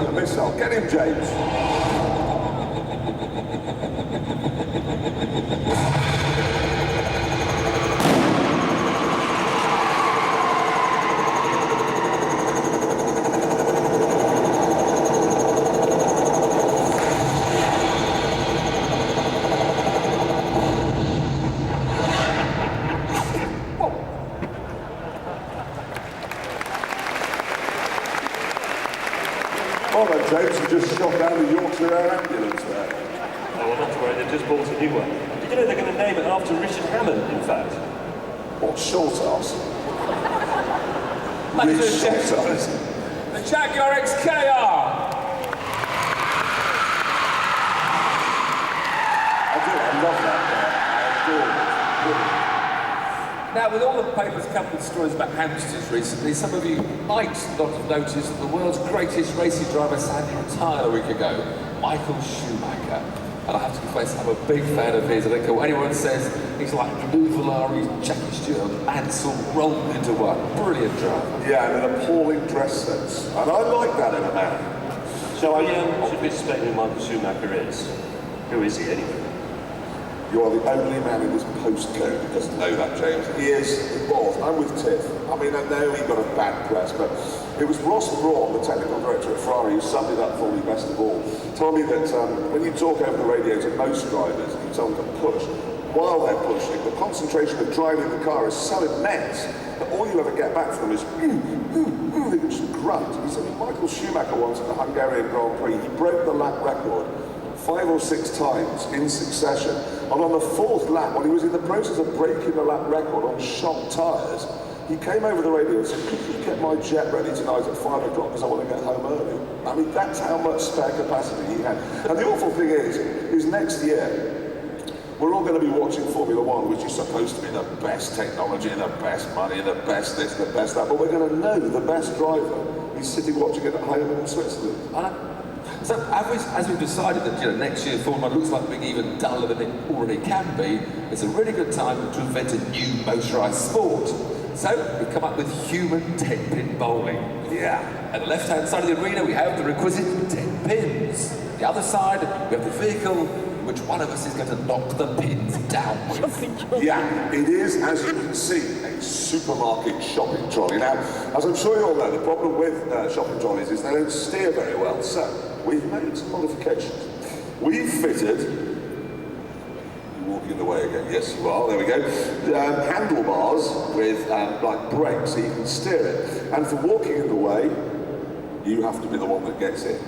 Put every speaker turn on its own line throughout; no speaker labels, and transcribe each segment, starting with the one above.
like a missile. Get him, James. Oh, no, James, you just shot down the Yorkshire Air ambulance there.
Oh, well, not to worry, they've just bought a new one. Did you know they're going to name it after Richard Hammond, in fact?
What, short ass?
Ladies
Rich
and
short
gentlemen,
ass.
the Jaguar XKR.
I love that car. I adore it.
Now, with all the papers covered with stories about hamsters recently, some of you might not have noticed that the world's greatest racing driver sadly retired a week ago, Michael Schumacher. And I have to confess, I'm a big fan of his. I don't care what anyone says, he's like Lou Valari, Jackie Stewart, Ansel rolled into one. Brilliant driver.
Yeah, and an appalling dress sense. And I like that in a man.
So should we explain who Michael Schumacher is? Who is he, anyway?
You are the only man in this postcode who doesn't know that, James. He is involved. I'm with Tiff. I mean, I know he got a bad press, but it was Ross Brawn, the technical director at Ferrari, who summed it up for me best of all. Told me that when you talk over the radio to most drivers, you tell them to push. While they're pushing, the concentration of driving the car is so immense that all you ever get back from them is they can just grunt. He said Michael Schumacher once at the Hungarian Grand Prix, he broke the lap record 5 or 6 times in succession. And on the 4th lap, when he was in the process of breaking the lap record on shop tyres, he came over the radio and said, could you get my jet ready tonight at 5 o'clock because I want to get home early? I mean, that's how much spare capacity he had. And the awful thing is next year, we're all going to be watching Formula One, which is supposed to be the best technology, the best money, the best this, the best that, but we're going to know the best driver. He's sitting watching it at home in Switzerland.
So as we've decided that next year Formula 1 looks like being even duller than it already can be, it's a really good time to invent a new motorised sport. So we've come up with human 10-pin bowling.
Yeah.
At the left-hand side of the arena we have the requisite 10 pins. The other side we have the vehicle in which one of us is going to knock the pins down with.
Yeah, it is, as you can see, a supermarket shopping trolley. Now, as I'm sure you all know, the problem with shopping trolleys is they don't steer very well. So we've made some modifications. We've fitted, you're walking in the way again, yes you are, there we go, handlebars with like brakes so you can steer it. And for walking in the way, you have to be the one that gets in.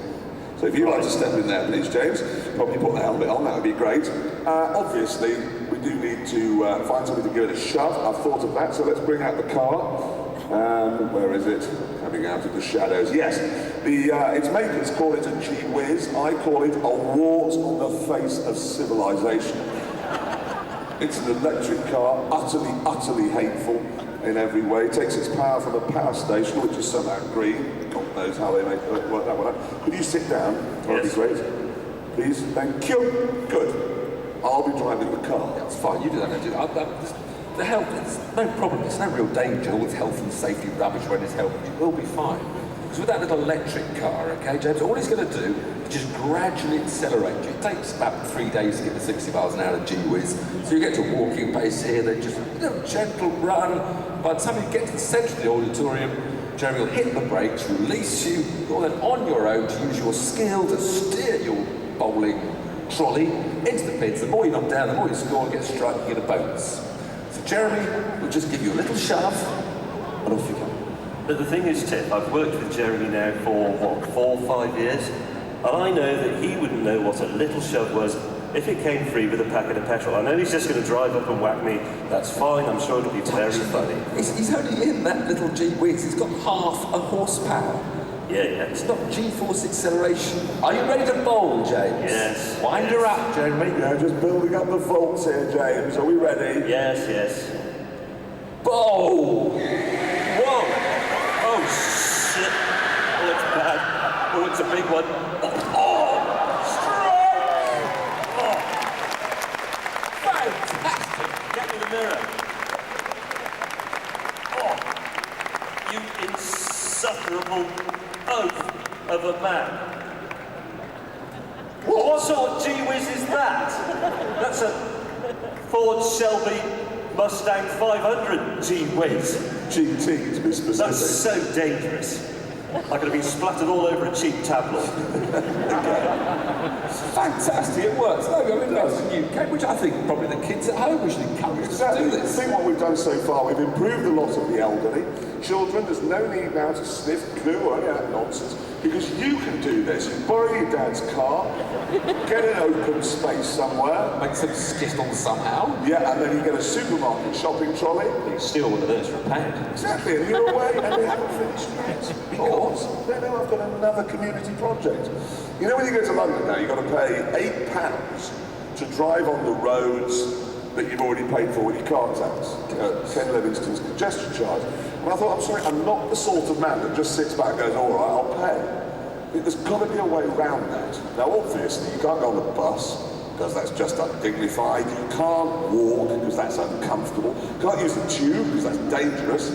So if you'd like to step in there please, James, probably put the helmet on, that would be great. Obviously, we do need to find something to give it a shove. I've thought of that, so let's bring out the car. Where is it? Coming out of the shadows. Yes, its makers call it a gee-whiz. I call it a wart on the face of civilization. It's an electric car, utterly hateful in every way. It takes its power from a power station, which is somehow green. God knows how they make it work that one out. Could you sit down? That'd be great. Please, thank you. Good. I'll be driving the car.
That's fine, you do that. The health, it's no problem, there's no real danger, all this health and safety rubbish when it's helping you will be fine. Because with that little electric car, okay, James, all it's going to do is just gradually accelerate you. It takes about 3 days to get to 60 miles an hour at gee-whiz. So you get to walking pace here, then just a gentle run. By the time you get to the centre of the auditorium, Jeremy will hit the brakes, release you, you're then on your own to use your skill to steer your bowling trolley into the pins. The more you knock down, the more you score, get a strike, you get a bonus. So Jeremy will just give you a little shove, and off you go.
But the thing is, Tiff, I've worked with Jeremy now for, what, 4 or 5 years? And I know that he wouldn't know what a little shove was if it came free with a packet of petrol. I know he's just going to drive up and whack me. That's fine, I'm sure it'll be very funny.
He's only in that little gee-whiz, he's got half a horsepower.
Yeah.
It's not G-force acceleration. Are you ready to bowl, James?
Yes.
Wind her up, Jeremy.
Yeah, just building up the volts here, James. Are we ready?
Yes.
Bowl!
Whoa! Oh, shit. Oh, it's bad. Oh, it's a big one. Oh! Strong! Oh!
Fantastic!
Get me the mirror. Oh! You insufferable oaf. of a man. What sort of gee whiz is that? That's a Ford Shelby Mustang 500 gee whiz.
GT, to be specific.
That's so dangerous. I could have been splattered all over a cheap tabloid.
Fantastic, it works. No, I mean, that's a new game, which I think probably the kids at home we should encourage
Exactly.
to do
I
this.
think what we've done so far, we've improved the lot of the elderly. Children, there's no need now to sniff glue or any of that nonsense, because you can do this. You borrow your dad's car, get an open space somewhere.
Make some skittles somehow.
Yeah, and then you get a supermarket shopping trolley.
You can steal one of those for £1.
Exactly, and you're away and they haven't finished yet. Because they know I've got another community project. You know when you go to London now, you've got to pay £8 to drive on the roads that you've already paid for with your car tax. Ken Livingstone's congestion charge. And I thought, I'm sorry, I'm not the sort of man that just sits back and goes, all right, I'll pay. There's got to be a way around that. Now, obviously, you can't go on the bus, because that's just undignified. You can't walk, because that's uncomfortable. You can't use the tube, because that's dangerous.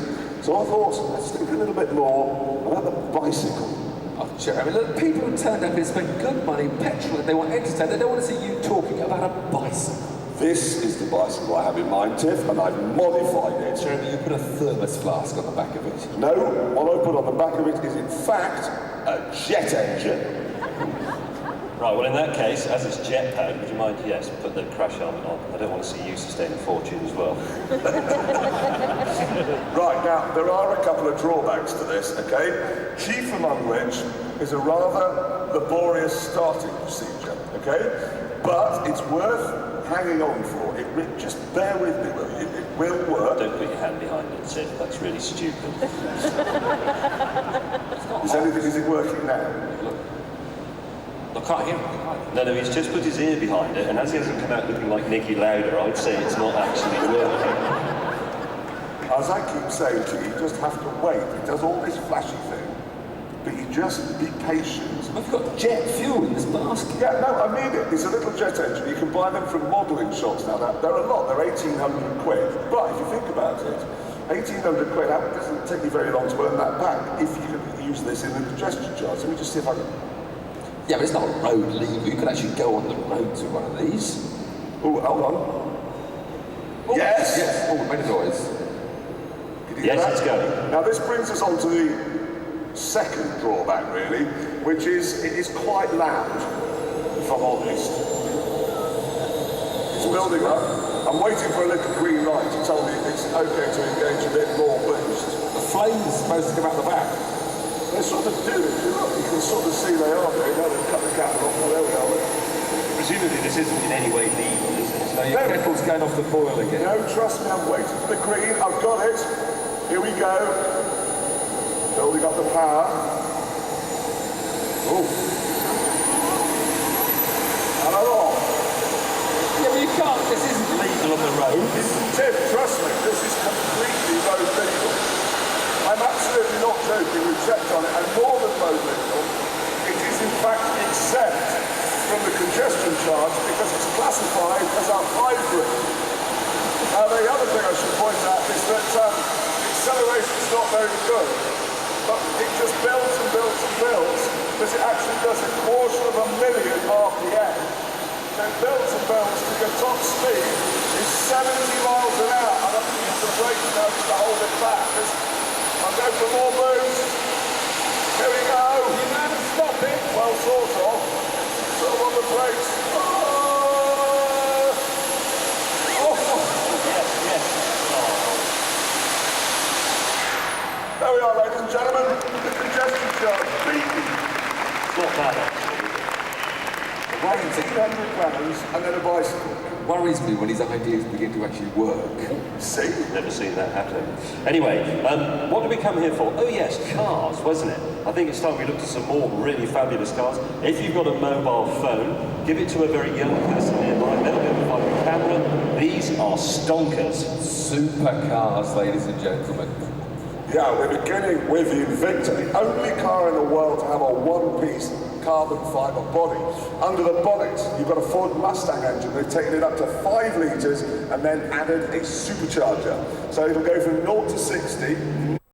So I thought, let's think a little bit more about the bicycle.
Oh, Jeremy, look, people who turned up here spend good money, petrol, and they want entertainment. They don't want to see you talking about a bicycle.
This is the bicycle I have in mind, Tiff, and I've modified it.
Jeremy, you put a thermos flask on the back of it.
No, what I put on the back of it is in fact a jet engine.
Right, well in that case, as it's jet powered, would you mind, yes, put the crash helmet on. I don't want to see you sustain a fortune as well.
Right, now, there are a couple of drawbacks to this, okay? Chief among which is a rather laborious starting procedure, okay? But it's worth hanging on for. Just bear with me, will you? It will work.
Don't put your hand behind it, Sid. That's really stupid.
Is it working now?
I can't hear him.
No, he's just put his ear behind it, and as he hasn't come out looking like Nicky Lauder, I'd say it's not actually working.
As I keep saying to you, you just have to wait. It does all this flashy thing, but you just be patient.
I've got jet fuel in this basket.
Yeah, no, I mean it. It's a little jet engine. You can buy them from modelling shops now. They're a lot. They're 1,800 quid. But if you think about it, 1,800 quid, that doesn't take you very long to earn that back if you can use this in the congestion charge. Let me just see if I can...
Yeah, but it's not a road lever. You could actually go on the road to one of these.
Oh, hold on.
Oh,
Yes!
Yes. Oh, it made a noise.
Can you hear
Yes,
that?
it's going.
Now this brings us on to the second drawback, really, which is it is quite loud, if I'm honest. It's building up. I'm waiting for a little green light to tell me it's okay to engage a bit more boost.
The flame's supposed to come out the back.
They sort of do. If you look, you can sort of see they are there. Now they've cut the camera off. Well, there we are. Look.
Presumably this isn't in any way legal, is it?
So your kettle's going off the boil again.
No, trust me, I'm waiting for the green. I've got it. Here we go. Building up the power. Oh. And I'm off.
Yeah, but you can't. This isn't legal on the road.
Tim, trust me, this is completely road legal. I'm absolutely not joking. We've checked on it, and more than road legal, it is in fact exempt from the congestion charge because it's classified as a hybrid. Now, the other thing I should point out is that acceleration's not very good, but it just builds and builds and builds because it actually does 250,000 RPM. So it builds and builds to your top speed is 70 miles an hour. I don't use the brake pedals to hold it back. I'll go for more boost. Here we go.
You man, stop it.
Well, sort of. Sort of on the brakes. Oh!
Yes, yes.
There we are, ladies and gentlemen. The congestion charge beaten.
It's not bad, actually.
1,800 grams and then a bicycle.
Worries me when his ideas begin to actually work.
See?
Never seen that happen. Anyway, what did we come here for? Oh yes, cars, wasn't it? I think it's time we looked at some more really fabulous cars. If you've got a mobile phone, give it to a very young person nearby. They'll be able to find the camera. These are stonkers.
Supercars, ladies and gentlemen.
Yeah, we're beginning with the Invicta, the only car in the world to have a one-piece carbon fibre body. Under the bonnet, you've got a Ford Mustang engine. They've taken it up to 5 litres and then added a supercharger. So it'll go from 0 to 60